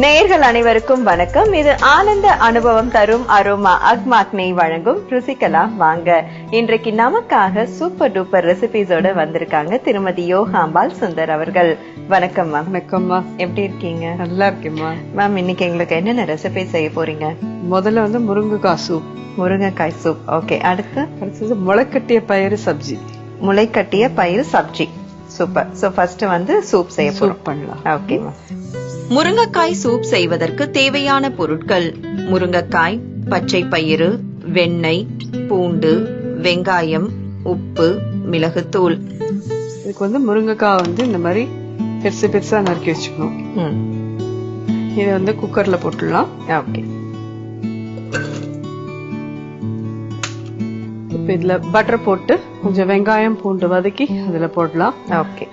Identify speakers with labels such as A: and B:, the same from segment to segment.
A: நேயர்கள் அனைவருக்கும் வணக்கம். இது ஆனந்த அனுபவம் தரும் அரோமா அக்மாக்னை வழங்கும் ருசிக்கலாம் வாங்க. இன்றைக்கு நமக்காக சூப்பர் டூப்பர் ரெசிபிஸோட வந்திருக்காங்க திருமதி யோகாம்பாள் சுந்தர் அவர்கள். வணக்கம் மேம்.
B: வணக்கம்மா,
A: எப்படி இருக்கீங்க?
B: நல்லா இருக்கேம்மா.
A: மேம், இன்னைக்கு எங்களுக்கு என்னென்ன ரெசிபி செய்ய போறீங்க?
B: முதல்ல வந்து முருங்கைக்காய் சூப்.
A: முருங்கைக்காய் சூப். ஓகே.
B: அடுத்தது முளைக்கட்டிய பயிறு சப்ஜி.
A: முளைக்கட்டிய பயிறு சப்ஜி. சூப்பர். சோ ஃபர்ஸ்ட் வந்து சூப் செய்ய போறோம்.
B: பண்ணலாம்.
A: ஓகே. முருங்கைக்காய் சூப் செய்வதற்கு தேவையான பொருட்கள்: முருங்கைக்காய், பச்சை பயிறு, வெண்ணெய், பூண்டு, வெங்காயம், உப்பு, மிளகுத்தூள்.
B: இதுக்கு வந்து முருங்கைக்காய் வந்து இந்த மாதிரி பெருசு பெருசா நறுக்கி வச்சுக்கணும். இதை வந்து குக்கர்ல போட்டுடலாம்.
A: ஓகே.
B: இப்ப இதுல பட்டர் போட்டு கொஞ்சம் வெங்காயம் பூண்டு வதக்கி அதுல போடலாம்.
A: ஓகே.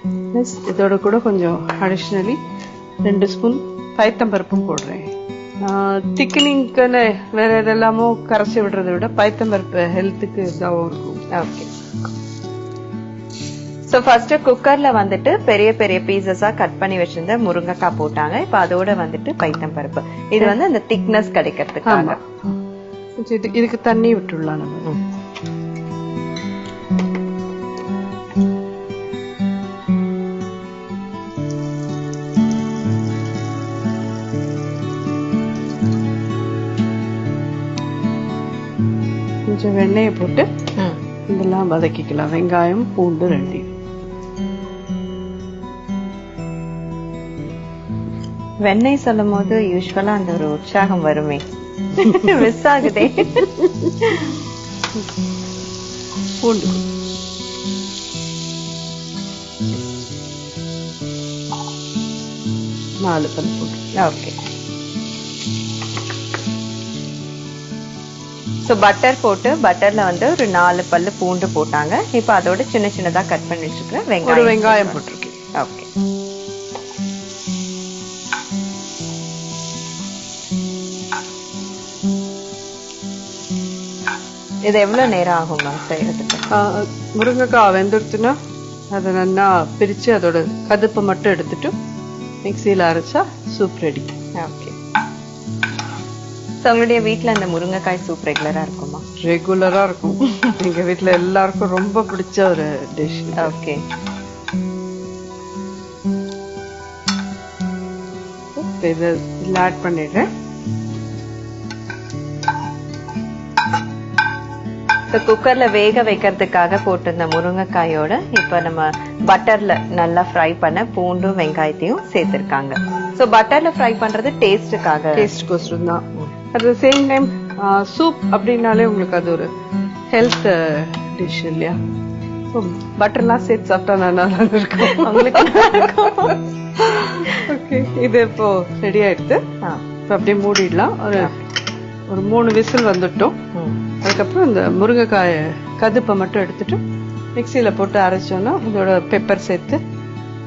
B: இதோட கூட கொஞ்சம் அடிஷ்னலி 2 ஸ்பூன் பைத்தம்பருப்பும் போடுறேன். திக்கனிங்க்குன்னு வேற எதெல்லாமோ கரைச்சி விடுறதை விட பைத்தம்பருப்பு ஹெல்த்துக்கு இதாகவும் இருக்கும்.
A: ஓகே. சோ ஃபர்ஸ்ட் குக்கர்ல வந்துட்டு பெரிய பெரிய பீசஸா கட் பண்ணி வச்சிருந்த முருங்கைக்காய் போட்டாங்க. இப்ப அதோட வந்துட்டு பைத்தம்பருப்பு. இது வந்து அந்த திக்னஸ் கிடைக்கிறதுக்காக.
B: இதுக்கு தண்ணி விட்டுடலாம் நம்ம. கொஞ்சம் வெண்ணெயை போட்டு இதெல்லாம் வதக்கிக்கலாம். வெங்காயம் பூண்டு ரெண்டையும்.
A: வெண்ணெய் சொல்லும் போது யூஸ்வலா அந்த ஒரு உற்சாகம் வருமே, மிஸ் ஆகுதே.
B: பூண்டு 4 பல் போட்டு.
A: ஓகே. சோ பட்டர் போட்டு பட்டர்ல வந்து ஒரு 4 பல்லு பூண்டு போட்டாங்க. இப்ப அதோட சின்ன சின்னதா கட் பண்ணி வச்சிருக்கேன்
B: ஒரு வெங்காயம் போட்டிருக்கேன்.
A: ஓகே. இது எவ்வளவு நேரம் ஆகும் மேம் செய்யறதுக்கு?
B: முருங்கைக்காய் வெந்துடுச்சுன்னா அதை நல்லா பிரிச்சு அதோட கதுப்பை மட்டும் எடுத்துட்டு மிக்சியில அரைச்சா சூப் ரெடி.
A: ஓகே. உங்களுடைய வீட்டுல அந்த முருங்கைக்காய் சூப் ரெகுலரா இருக்குமா?
B: ரெகுலரா இருக்கும். எங்க வீட்டுல எல்லாருக்கும் ரொம்ப பிடிச்ச ஒரு டிஷ்.
A: ஓகே.
B: இதுல ஆட் பண்ணிடுறேன்.
A: குக்கர்ல வேக வைக்கிறதுக்காக போட்டிருந்த முருங்கைக்காயோட இப்ப நம்ம பட்டர்ல நல்லா ஃப்ரை பண்ண பூண்டும் வெங்காயத்தையும் சேர்த்திருக்காங்க. சோ பட்டர்ல ஃப்ரை பண்றது டேஸ்டுக்காக,
B: டேஸ்ட்கோசரம் தான். At the same time soup அப்படின்னாலே உங்களுக்கு அது ஒரு ஹெல்த் டிஷ் இல்லையா? பட்டர்லாம் சேர்த்து சாப்பிட்டா நல்லா இருக்கும் உங்களுக்கு. ஓகே. இது இப்போ ரெடி ஆயிடுது. இப்போ அப்படியே மூடிடலாம். ஒரு 3 விசில் வந்துட்டோம். அதுக்கப்புறம் இந்த முருங்கைக்காய கதுப்பை மட்டும் எடுத்துட்டு மிக்சியில போட்டு அரைச்சோம்னா இதோட பெப்பர் சேர்த்து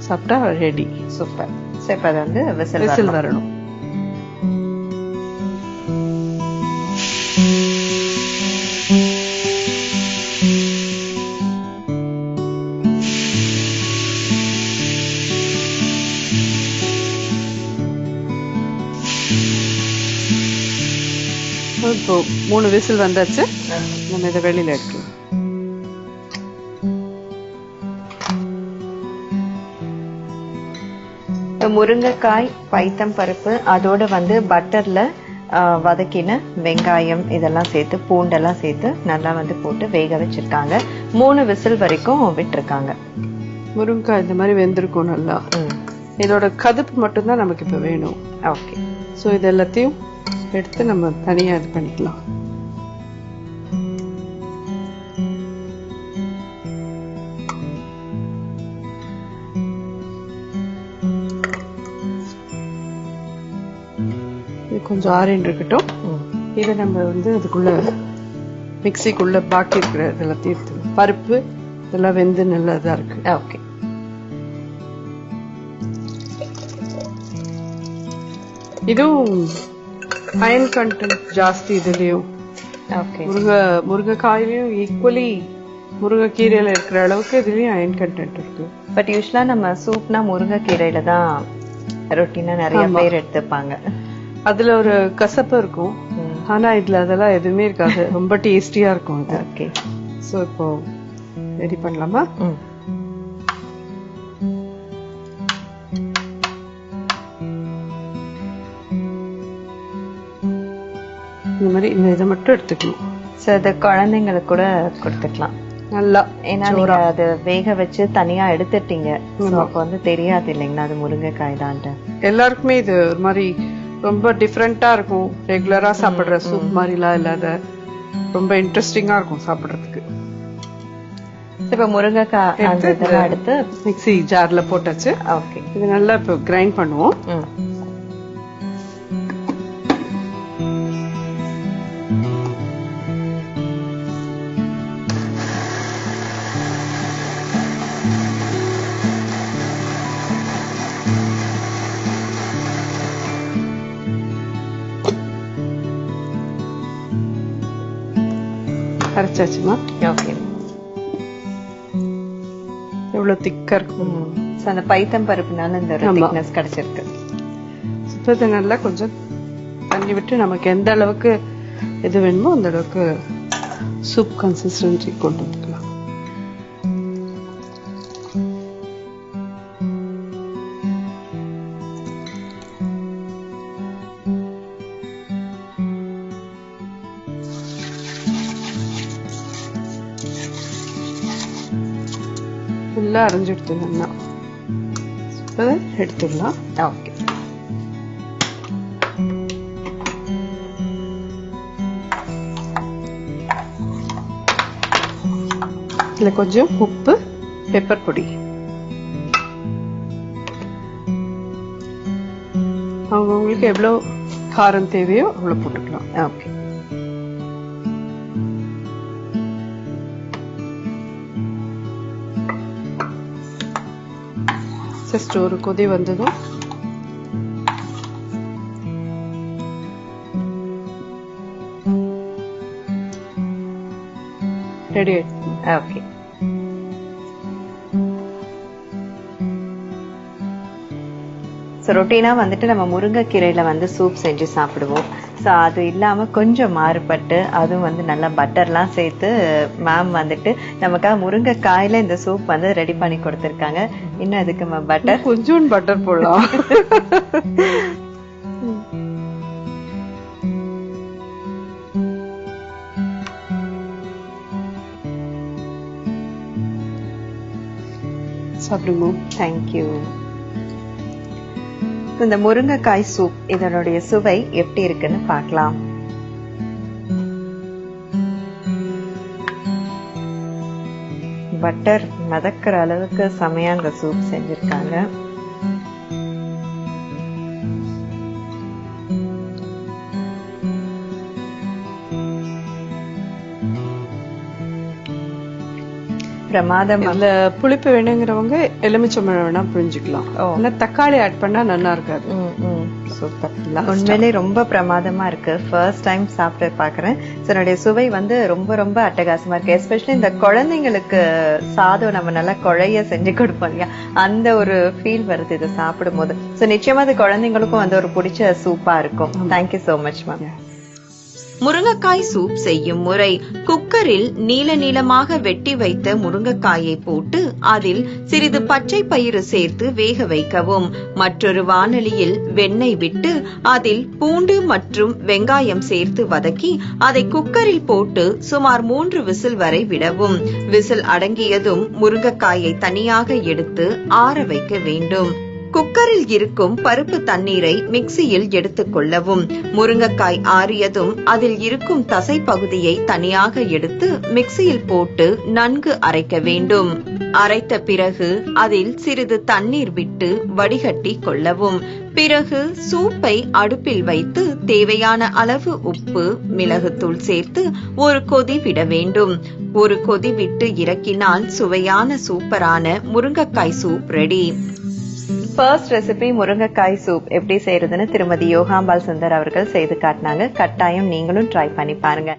B: சாப்பிட்டா ரெடி.
A: சூப்பர். இப்போ அது வந்து விசில்
B: வரணும். இப்போ 3 விசில் வந்தாச்சு. நம்ம இதை வெளியில எடுக்கலாம்.
A: முருங்கைக்காய், பைத்தம் பருப்பு, அதோட வந்து பட்டர்ல வதக்கின வெங்காயம் இதெல்லாம் சேர்த்து பூண்டெல்லாம் சேர்த்து நல்லா வந்து போட்டு வேக வச்சிருக்காங்க. 3 விசில் வரைக்கும் விட்டுருக்காங்க.
B: முருங்கைக்காய் இந்த மாதிரி வெந்திருக்கும் நல்லா. இதோட கதுப்பு மட்டும்தான் நமக்கு இப்ப வேணும்.
A: ஓகே.
B: ஸோ இது எல்லாத்தையும் எடுத்து நம்ம தனியா இது பண்ணிக்கலாம். இது கொஞ்சம் ஆறின் இருக்கட்டும். இதை நம்ம வந்து அதுக்குள்ள மிக்சிக்குள்ள பாக்கி இருக்கிற இதெல்லாத்தையும் எடுத்துக்கலாம். பருப்பு இதெல்லாம் வெந்து நல்லா இதா இருக்கு.
A: ஓகே.
B: இதுவும் அயன் கண்டென்ட் ஜாஸ்தி இதுலயும். முருங்கைக்காயிலையும் ஈக்குவலி முருங்கைக்கீரையில இருக்கிற அளவுக்கு இதுலயும் அயன் கண்டென்ட் இருக்கு.
A: பட் யூஸ்வலா நம்ம சூப்னா முருங்கைக்கீரையில தான் ரொட்டீனா நிறைய பேர் எடுத்துப்பாங்க.
B: அதுல ஒரு கசப்பு இருக்கும், ஆனா இதுல அதெல்லாம் எதுவுமே இருக்காது. ரொம்ப டேஸ்டியா இருக்கும் இது.
A: ஓகே,
B: சோ இப்போ ரெடி பண்ணலாமா? இந்த மாதிரி இந்த இதை மட்டும் எடுத்துக்கணும்.
A: சோ இத குழந்தைங்களுக்கு கூட கொடுத்துக்கலாம்
B: நல்லா.
A: ஏன்னா நீங்க அது வேக வச்சு தனியா எடுத்துட்டீங்க, அப்ப வந்து தெரியாது இல்லைங்களா அது முருங்கைக்காய் தான்.
B: எல்லாருக்குமே இது ஒரு மாதிரி ரொம்ப டிஃப்ரெண்டா இருக்கும். ரெகுலரா சாப்பிடுற சூப் மாதிரிலாம் இல்லாத ரொம்ப இன்ட்ரெஸ்டிங்கா இருக்கும் சாப்பிடுறதுக்கு.
A: இப்ப முருங்கைக்காய் எடுத்து
B: மிக்ஸி ஜார்ல போட்டாச்சு.
A: ஓகே,
B: இது நல்லா இப்போ கிரைண்ட் பண்ணுவோம். அரைச்சாச்சுமா?
A: ஓகே,
B: எவ்வளவு திக்கா இருக்கும்.
A: அந்த பைத்தம் பருப்புனால இந்த திக்னஸ் கிடைச்சிருக்கு.
B: இதை நல்லா கொஞ்சம் தண்ணி விட்டு நமக்கு எந்த அளவுக்கு இது வேணுமோ அந்த அளவுக்கு சூப் கன்சிஸ்டன்சி கொண்டு வந்துக்கலாம். ஃபுல்லா அரைஞ்சு எடுத்துக்கணும்னா எடுத்துடலாம்.
A: ஓகே,
B: இதுல கொஞ்சம் உப்பு, பெப்பர் பொடி, அவங்களுக்கு எவ்வளவு காரம் தேவையோ அவ்வளவு போட்டுக்கலாம்.
A: ஓகே,
B: ஜஸ்ட் ஒரு கொதி வந்ததும் ரெடி ஆயிடுச்சு.
A: ஓகே, ரொட்டீனா வந்துட்டு நம்ம முருங்கைக்கீரையில வந்து சூப் செஞ்சு சாப்பிடுவோம். ஸோ அது இல்லாம கொஞ்சம் மாறுபட்டு அதுவும் வந்து நல்லா பட்டர்லாம் சேர்த்து மேம் வந்துட்டு நமக்காக முருங்கைக்காயில இந்த சூப் வந்து ரெடி பண்ணி கொடுத்துருக்காங்க. இன்னும் அதுக்கு பட்டர்
B: கொஞ்சம் பட்டர் போடலாம். சாப்பிடுங்க.
A: தேங்க்யூ. இந்த முருங்கைக்காய் சூப் இதனுடைய சுவை எப்படி இருக்குன்னு பார்க்கலாம். பட்டர் மிதக்கிற அளவுக்கு செமையா இந்த சூப் செஞ்சிருக்காங்க. பிரமாதம்.
B: இதுல புளிப்பு வேணுங்கிறவங்க எலுமிச்சம்பழம் வேணா புரிஞ்சுக்கலாம். தக்காளி ஆட் பண்ணா நல்லா இருக்காது.
A: சூப்பர், உண்மையிலே ரொம்ப பிரமாதமா இருக்கு. ஃபர்ஸ்ட் டைம் சாப்பிட்டு பாக்குறேன். இதனுடைய சுவை வந்து ரொம்ப ரொம்ப அட்டகாசமா இருக்கு. எஸ்பெஷலி இந்த குழந்தைங்களுக்கு சாதம் நம்ம நல்லா குழைய செஞ்சு கொடுப்போம் இல்லையா, அந்த ஒரு ஃபீல் வருது இதை சாப்பிடும் போது. சோ நிச்சயமா அது குழந்தைங்களுக்கும் வந்து ஒரு பிடிச்ச சூப்பா இருக்கும். Thank you so much ma'am.
C: முருங்கைக்காய் சூப் செய்யும் முறை: குக்கரில் நீல நீளமாக வெட்டி வைத்த முருங்கைக்காயை போட்டு அதில் சிறிது பச்சை பயிறு சேர்த்து வேக வைக்கவும். மற்றொரு வாணலியில் வெண்ணெய் விட்டு அதில் பூண்டு மற்றும் வெங்காயம் சேர்த்து வதக்கி அதை குக்கரில் போட்டு சுமார் 3 விசில் வரை விடவும். விசில் அடங்கியதும் முருங்கைக்காயை தனியாக எடுத்து ஆற வைக்க வேண்டும். குக்கரில் இருக்கும் பருப்பு தண்ணீரை மிக்சியில் எடுத்துக் கொள்ளவும். முருங்கைக்காய் ஆறியதும் அதில் இருக்கும் தசை பகுதியை தனியாக எடுத்து மிக்சியில் போட்டு நன்கு அரைக்க வேண்டும். அரைத்த பிறகு அதில் சிறிது தண்ணீர் விட்டு வடிகட்டி கொள்ளவும். பிறகு சூப்பை அடுப்பில் வைத்து தேவையான அளவு உப்பு, மிளகுத்தூள் சேர்த்து ஒரு கொதி விட வேண்டும். ஒரு கொதி விட்டு இறக்கினால் சுவையான சூப்பரான முருங்கைக்காய் சூப் ரெடி.
A: ஃபர்ஸ்ட் ரெசிபி முருங்கைக்காய் சூப் எப்படி செய்யறதுன்னு திருமதி யோகாம்பால் சுந்தர் அவர்கள் செய்து காட்டினாங்க. கட்டாயம் நீங்களும் ட்ரை பண்ணி பாருங்க.